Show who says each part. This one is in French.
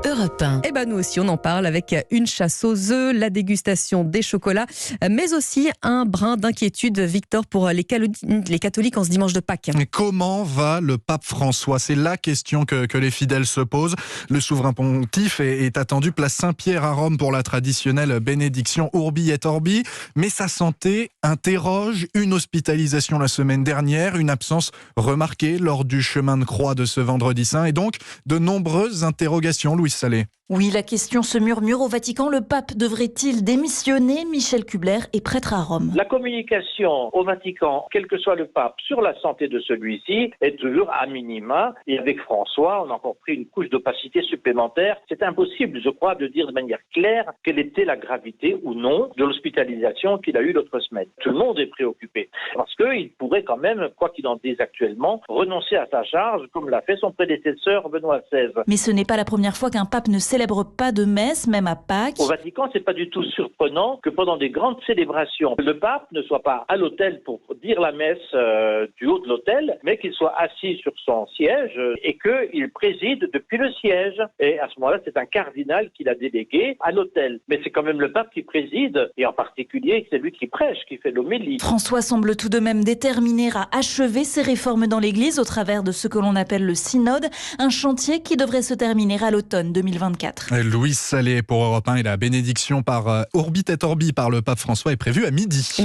Speaker 1: Europe 1.
Speaker 2: Eh ben nous aussi on en parle avec une chasse aux œufs, la dégustation des chocolats, mais aussi un brin d'inquiétude, Victor, pour les catholiques en ce dimanche de Pâques.
Speaker 3: Comment va le pape François ? C'est la question que les fidèles se posent. Le souverain pontife est attendu place Saint-Pierre à Rome pour la traditionnelle bénédiction Urbi et Orbi, mais sa santé interroge. Une hospitalisation la semaine dernière, une absence remarquée lors du chemin de croix de ce vendredi saint et donc de nombreuses interrogations, Louise Salé.
Speaker 4: Oui, la question se murmure au Vatican. Le pape devrait-il démissionner ? Michel Kubler est prêtre à Rome.
Speaker 5: La communication au Vatican, quel que soit le pape, sur la santé de celui-ci est toujours à minima. Et avec François, on a encore pris une couche d'opacité supplémentaire. C'est impossible, je crois, de dire de manière claire quelle était la gravité ou non de l'hospitalisation qu'il a eue l'autre semaine. Tout le monde est préoccupé parce qu'il pourrait quand même, quoi qu'il en dise actuellement, renoncer à sa charge comme l'a fait son prédécesseur Benoît XVI.
Speaker 4: Mais ce n'est pas la première fois qu'un pape ne célèbre pas de messe, même à Pâques.
Speaker 5: Au Vatican, c'est pas du tout surprenant que pendant des grandes célébrations, le pape ne soit pas à l'autel pour dire la messe du haut de l'autel, mais qu'il soit assis sur son siège et qu'il préside depuis le siège. Et à ce moment-là, c'est un cardinal qui l'a délégué à l'autel. Mais c'est quand même le pape qui préside, et en particulier, c'est lui qui prêche, qui fait l'homélie.
Speaker 4: François semble tout de même déterminé à achever ses réformes dans l'Église au travers de ce que l'on appelle le synode, un chantier qui devrait se terminer à l'automne 2024.
Speaker 3: Louise Salé pour Europe 1 et la bénédiction par Urbi et Orbi par le pape François est prévue à midi.